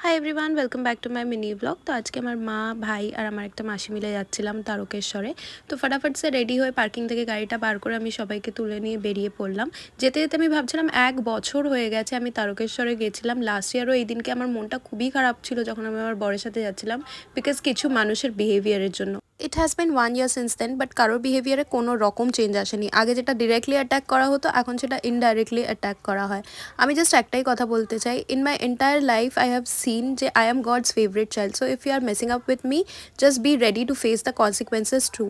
Hi everyone, welcome back to my mini blog. তো আজকে আমার মা, ভাই আর আমার একটা মাসি মিলে যাচ্ছিলাম তারকেশ্বরে। তো ফটাফট সে রেডি হয়ে পার্কিং থেকে গাড়িটা বার করে আমি সবাইকে তুলে নিয়ে বেরিয়ে পড়লাম। যেতে যেতে আমি ভাবছিলাম 1 বছর হয়ে গেছে আমি তারকেশ্বরে গেছিলাম। লাস্ট ইয়ারও এই দিনকে আমার মনটা খুবই খারাপ ছিল যখন আমি আমার বরের সাথে যাচ্ছিলাম, বিকজ কিছু মানুষের বিহেভিয়ারের জন্য। It has been 1 year since then, but কারোর বিহেভিয়ারে কোনো রকম চেঞ্জ আসেনি। আগে যেটা ডিরেক্টলি অ্যাটাক করা হতো, এখন সেটা ইনডাইরেক্টলি অ্যাটাক করা হয়। আমি জাস্ট একটাই কথা বলতে চাই, in my entire life I have seen যে I am God's favourite child. So if you are messing up with me, just be ready to face the consequences true.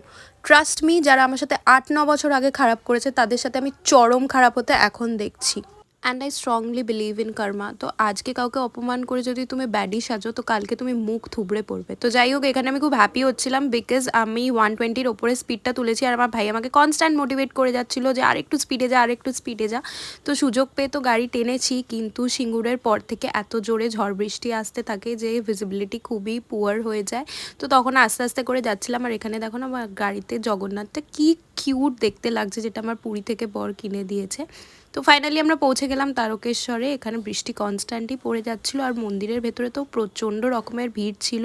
Trust me, যারা আমার সাথে 8-9 বছর আগে খারাপ করেছে তাদের সাথে আমি চরম খারাপ হতে এখন দেখছি। And I strongly believe in karma. তো আজকে কাউকে অপমান করে যদি তুমি ব্যাডি সাজো, তো কালকে তুমি মুখ থুবড়ে পড়বে। তো যাই হোক, এখানে আমি খুব হ্যাপি হচ্ছিলাম বিকজ আমি 120-র ওপরে স্পিডটা তুলেছি আর আমার ভাই আমাকে কনস্ট্যান্ট মোটিভেট করে যাচ্ছিলো যে আরেকটু স্পিডে যা, আরেকটু স্পিডে যা। তো সুযোগ পেয়ে তো গাড়ি টেনেছি, কিন্তু সিঙ্গুরের পর থেকে এত জোরে ঝড় বৃষ্টি আসতে থাকে যে ভিজিবিলিটি খুবই পুয়ার হয়ে যায়। তো তখন আস্তে আস্তে করে যাচ্ছিলাম। আর এখানে দেখো না, আমার গাড়িতে জগন্নাথটা কি কিউট দেখতে লাগছে, যেটা আমার পুরী থেকে বর কিনে দিয়েছে। তো ফাইনালি আমরা পৌঁছে গেলাম তারকেশ্বরে। এখানে বৃষ্টি কনস্ট্যান্টই পড়ে যাচ্ছিলো আর মন্দিরের ভেতরে তো প্রচণ্ড রকমের ভিড় ছিল।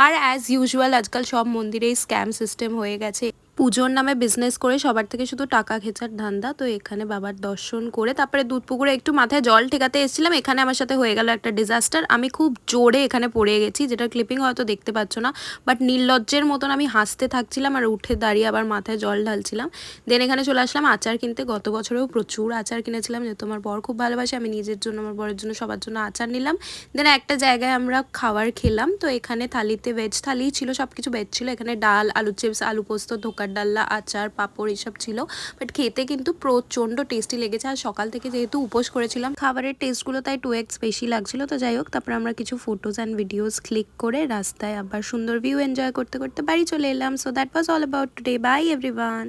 আর অ্যাজ ইউজুয়াল আজকাল সব মন্দিরেই স্ক্যাম সিস্টেম হয়ে গেছে। পুজোর নামে বিজনেস করে সবার থেকে শুধু টাকা খেচার ধান্দা। তো এখানে বাবার দর্শন করে তারপরে দুধপুকুরে একটু মাথায় জল ঠেকাতে এসেছিলাম। এখানে আমার সাথে হয়ে গেল একটা ডিজাস্টার। আমি খুব জোরে এখানে পড়ে গেছি, যেটা ক্লিপিং হয়তো দেখতে পাচ্ছ না, বাট নির্লজ্জের মতন আমি হাসতে থাকছিলাম আর উঠে দাঁড়িয়ে আবার মাথায় জল ঢালছিলাম। দেন এখানে চলে আসলাম আচার কিনতে। গত বছরেও প্রচুর আচার কিনেছিলাম, যেহেতু আমার বর খুব ভালোবাসে। আমি নিজের জন্য, আমার বরের জন্য, সবার জন্য আচার নিলাম। দেন একটা জায়গায় আমরা খাবার খেলাম। তো এখানে থালিতে ভেজ থালি ছিল, সব কিছু ভেজ ছিল। এখানে ডাল, আলু চিপস, আলু পোস্ত, ধোকার ডাল্লা, আচার, পাঁপড় এসব ছিল। বাট খেতে কিন্তু প্রচণ্ড টেস্টি লেগেছে। আর সকাল থেকে যেহেতু উপোস করেছিলাম, খাবারের টেস্টগুলো তাই 2x বেশি লাগছিল। তো যাই হোক, তারপরে আমরা কিছু ফটোজ অ্যান্ড ভিডিওস ক্লিক করে রাস্তায় আবার সুন্দর ভিউ এনজয় করতে করতে বাড়ি চলে এলাম। So that was all about today. By everyone.